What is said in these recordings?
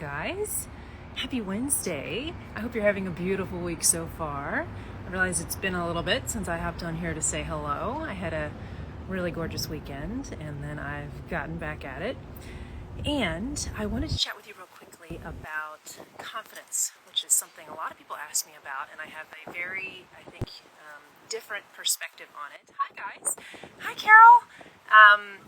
guys. Happy Wednesday. I hope you're having a beautiful week so far. I realize it's been a little bit since I hopped on here to say hello. I had a really gorgeous weekend and then I've gotten back at it. And I wanted to chat with you real quickly about confidence, which is something a lot of people ask me about, and I have a very, different perspective on it. Hi, guys. Hi, Carol.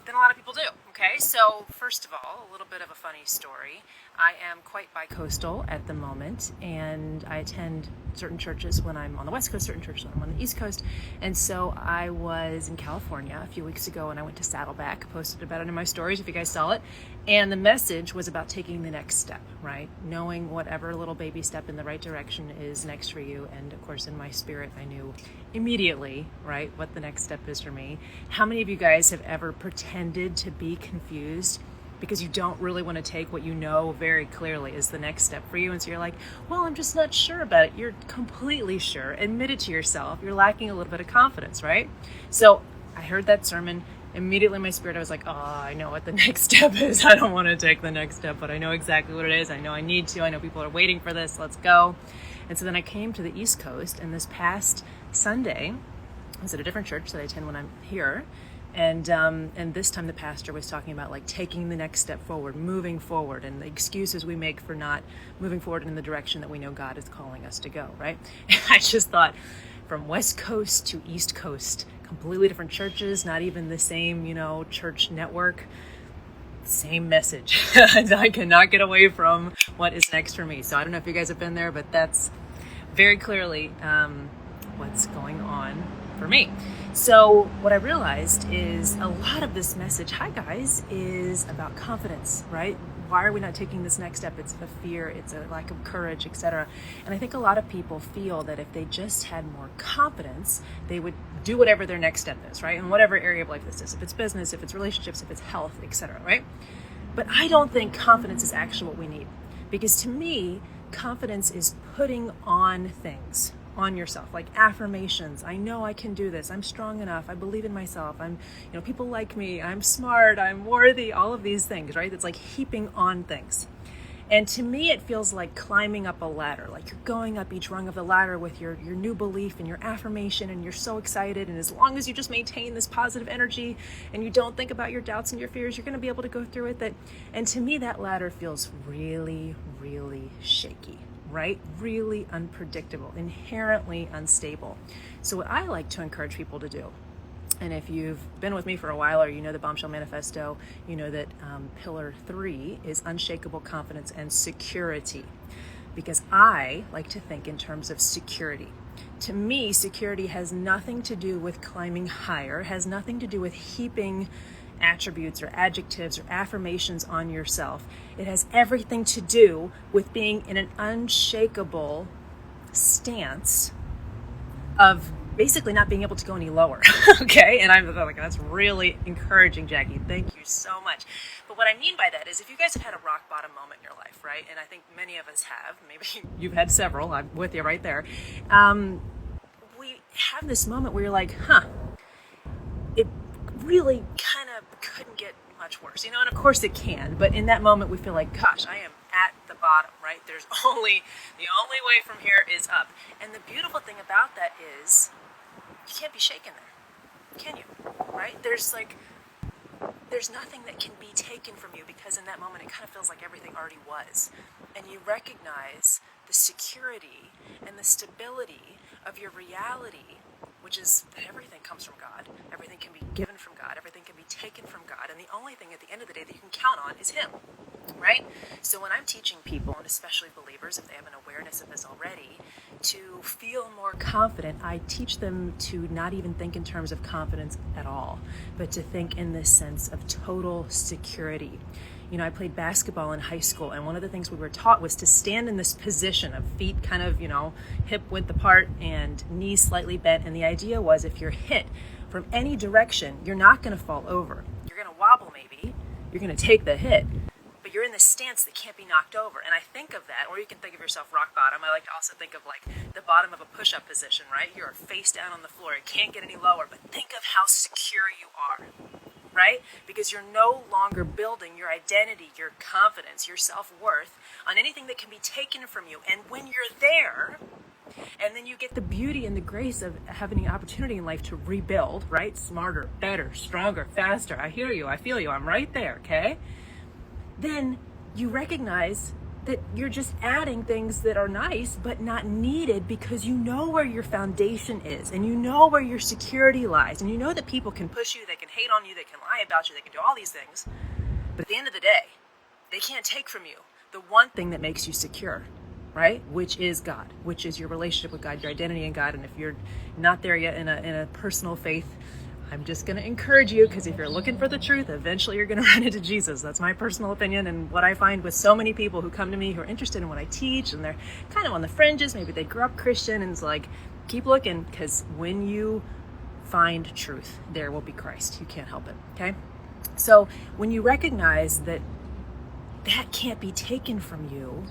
Than a lot of people do. Okay, so first of all, a little bit of a funny story. I am quite bi-coastal at the moment, and I attend certain churches when I'm on the West Coast, certain churches when I'm on the East Coast. And so I was in California a few weeks ago, and I went to Saddleback, posted about it in my stories if you guys saw it. And the message was about taking the next step, right? Knowing whatever little baby step in the right direction is next for you. And of course, in my spirit, I knew immediately, right, what the next step is for me. How many of you guys have ever pretended to be confused because you don't really want to take what you know very clearly is the next step for you? And so you're like, well, I'm just not sure about it. You're completely sure. Admit it to yourself. You're lacking a little bit of confidence, right? So I heard that sermon. Immediately in my spirit, I was like, oh, I know what the next step is. I don't want to take the next step, but I know exactly what it is. I know I need to. I know people are waiting for this. Let's go. And so then I came to the East Coast, and this past Sunday, I was at a different church that I attend when I'm here. And this time the pastor was talking about like taking the next step forward, moving forward, and the excuses we make for not moving forward in the direction that we know God is calling us to go, right? And I just thought, from West Coast to East Coast, completely different churches, not even the same, church network, same message. I cannot get away from what is next for me. So I don't know if you guys have been there, but that's very clearly what's going on for me. So what I realized is a lot of this message, hi guys, is about confidence, right? Why are we not taking this next step? It's a fear, it's a lack of courage, etc. And I think a lot of people feel that if they just had more confidence, they would do whatever their next step is, right? In whatever area of life this is, if it's business, if it's relationships, if it's health, etc., right? But I don't think confidence is actually what we need. Because to me, confidence is putting on things on yourself, like affirmations. I know I can do this. I'm strong enough. I believe in myself. People like me. I'm smart. I'm worthy. All of these things, right? It's like heaping on things. And to me, it feels like climbing up a ladder, like you're going up each rung of the ladder with your new belief and your affirmation, and you're so excited. And as long as you just maintain this positive energy and you don't think about your doubts and your fears, you're going to be able to go through it. And to me, that ladder feels really, really shaky, right? Really unpredictable, inherently unstable. So what I like to encourage people to do, and if you've been with me for a while or you know the Bombshell Manifesto, you know that pillar 3 is unshakable confidence and security. Because I like to think in terms of security. To me, security has nothing to do with climbing higher, has nothing to do with heaping attributes or adjectives or affirmations on yourself. It has everything to do with being in an unshakable stance of basically not being able to go any lower. Okay, and I'm like, that's really encouraging, Jackie. Thank you so much. But what I mean by that is, if you guys have had a rock bottom moment in your life, right? And I think many of us have. Maybe you've had several. I'm with you right there. We have this moment where you're like, it really kind of couldn't get much worse, and of course it can, but in that moment we feel like, gosh, I am at the bottom, right? The only way from here is up. And the beautiful thing about that is you can't be shaken there, can you? Right? There's nothing that can be taken from you, because in that moment it kind of feels like everything already was. And you recognize the security and the stability of your reality, which is that everything comes from God. Everything can be given from God. Everything can be taken from God. And the only thing at the end of the day that you can count on is Him, right? So when I'm teaching people, and especially believers, if they have an awareness of this already, to feel more confident, I teach them to not even think in terms of confidence at all, but to think in this sense of total security. I played basketball in high school, and one of the things we were taught was to stand in this position of feet kind of, hip width apart and knees slightly bent. And the idea was, if you're hit from any direction, you're not going to fall over. You're going to wobble maybe, you're going to take the hit, but you're in this stance that can't be knocked over. And I think of that, or you can think of yourself rock bottom. I like to also think of like the bottom of a push-up position, right? You're face down on the floor. It can't get any lower, but think of how secure you are. right? Because you're no longer building your identity, your confidence, your self-worth on anything that can be taken from you. And when you're there, and then you get the beauty and the grace of having an opportunity in life to rebuild, right? Smarter, better, stronger, faster. I hear you. I feel you. I'm right there, okay? Then you recognize that you're just adding things that are nice but not needed, because you know where your foundation is, and you know where your security lies, and you know that people can push you, they can hate on you, they can lie about you, they can do all these things. But at the end of the day, they can't take from you the one thing that makes you secure, right? Which is God, which is your relationship with God, your identity in God. And if you're not there yet in a personal faith, I'm just going to encourage you, because if you're looking for the truth, eventually you're going to run into Jesus. That's my personal opinion. And what I find with so many people who come to me who are interested in what I teach, and they're kind of on the fringes, maybe they grew up Christian, and it's like, keep looking, because when you find truth, there will be Christ. You can't help it, okay? So when you recognize that that can't be taken from you,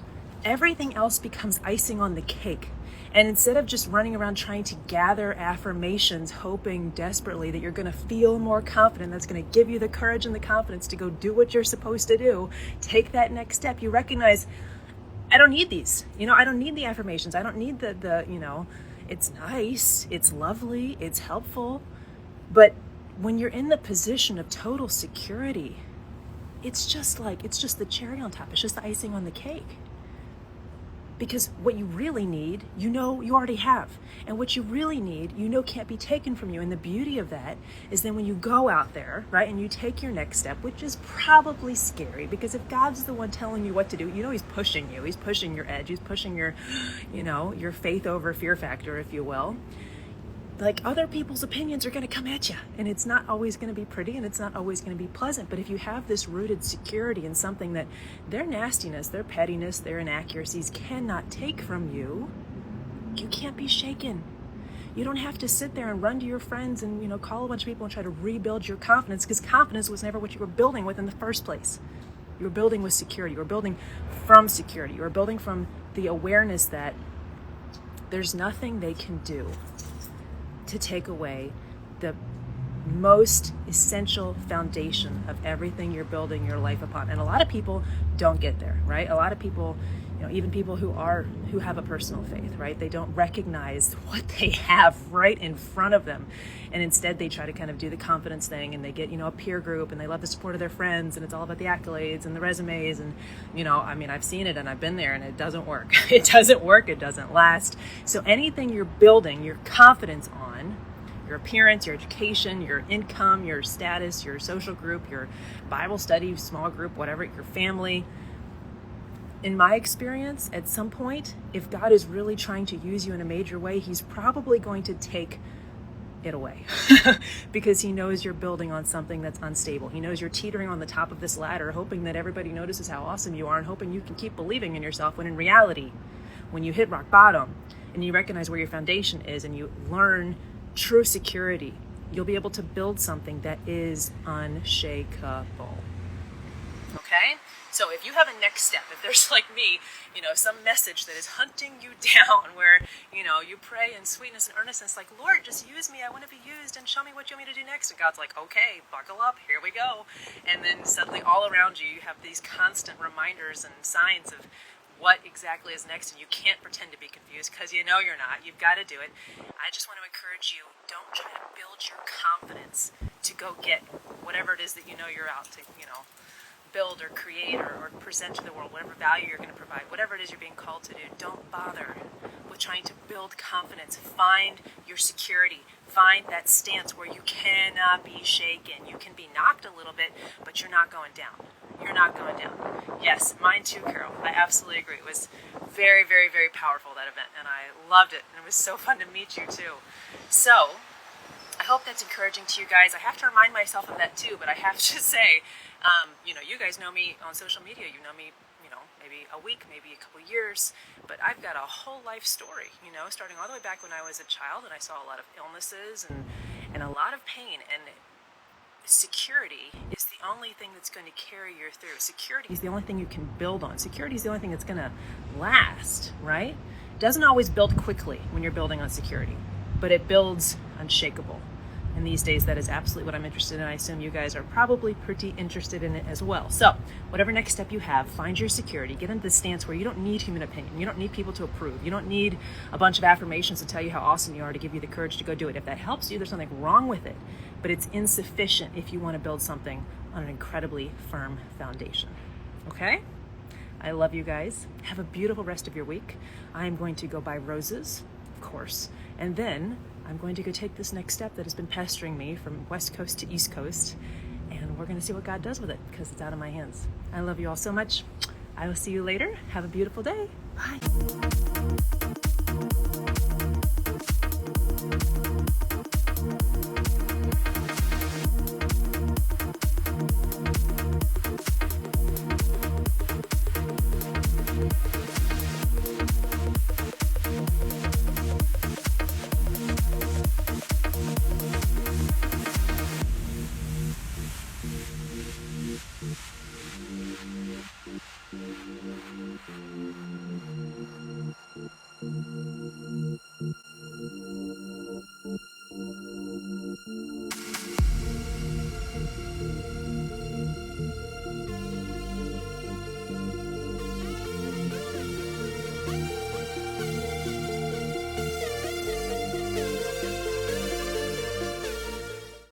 everything else becomes icing on the cake. And instead of just running around trying to gather affirmations, hoping desperately that you're going to feel more confident, that's going to give you the courage and the confidence to go do what you're supposed to do, take that next step. You recognize, I don't need these. I don't need the affirmations. I don't need the it's nice, it's lovely, it's helpful. But when you're in the position of total security, it's just the cherry on top. It's just the icing on the cake. Because what you really need, you already have. And what you really need, can't be taken from you. And the beauty of that is then when you go out there, right, and you take your next step, which is probably scary, because if God's the one telling you what to do, he's pushing you. He's pushing your edge. He's pushing your, your faith over fear factor, if you will. Like, other people's opinions are going to come at you, and it's not always going to be pretty, and it's not always going to be pleasant. But if you have this rooted security in something that their nastiness, their pettiness, their inaccuracies cannot take from you, you can't be shaken. You don't have to sit there and run to your friends and, call a bunch of people and try to rebuild your confidence, because confidence was never what you were building with in the first place. You were building with security. You were building from security. You were building from the awareness that there's nothing they can do to take away the most essential foundation of everything you're building your life upon. And a lot of people don't get there, right? A lot of people, even people who have a personal faith, right? They don't recognize what they have right in front of them. And instead they try to kind of do the confidence thing, and they get, a peer group, and they love the support of their friends, and it's all about the accolades and the resumes. And, I've seen it and I've been there, and it doesn't work. It doesn't work. It doesn't last. So anything you're building your confidence on, your appearance, your education, your income, your status, your social group, your Bible study, small group, whatever, your family. In my experience, at some point, if God is really trying to use you in a major way, he's probably going to take it away because he knows you're building on something that's unstable. He knows you're teetering on the top of this ladder, hoping that everybody notices how awesome you are, and hoping you can keep believing in yourself, when in reality, when you hit rock bottom and you recognize where your foundation is and you learn true security, you'll be able to build something that is unshakable. Okay? So if you have a next step, if there's, like me, some message that is hunting you down, where, you pray in sweetness and earnestness, like, Lord, just use me. I want to be used, and show me what you want me to do next. And God's like, okay, buckle up. Here we go. And then suddenly all around you, you have these constant reminders and signs of what exactly is next, and you can't pretend to be confused, because you're not. You've got to do it. I just want to encourage you, don't try to build your confidence to go get whatever it is that you're out to, build or create or present to the world, whatever value you're going to provide, whatever it is you're being called to do. Don't bother with trying to build confidence. Find your security. Find that stance where you cannot be shaken. You can be knocked a little bit, but you're not going down. You're not going down. Yes, mine too, Carol. I absolutely agree. It was very, very, very powerful, that event, and I loved it. And it was so fun to meet you too. So I hope that's encouraging to you guys. I have to remind myself of that too, but I have to say, you guys know me on social media. You know me, maybe a week, maybe a couple years, but I've got a whole life story, starting all the way back when I was a child, and I saw a lot of illnesses and a lot of pain. And security is the only thing that's going to carry you through. Security is the only thing you can build on. Security is the only thing that's going to last, right? It doesn't always build quickly when you're building on security, but it builds unshakable. And these days, that is absolutely what I'm interested in. I assume you guys are probably pretty interested in it as well. So whatever next step you have, find your security, get into the stance where you don't need human opinion. You don't need people to approve. You don't need a bunch of affirmations to tell you how awesome you are to give you the courage to go do it. If that helps you, there's nothing wrong with it, but it's insufficient if you want to build something on an incredibly firm foundation. Okay? I love you guys. Have a beautiful rest of your week. I am going to go buy roses, of course, and then I'm going to go take this next step that has been pestering me from West Coast to East Coast, and we're going to see what God does with it because it's out of my hands. I love you all so much. I will see you later. Have a beautiful day. Bye.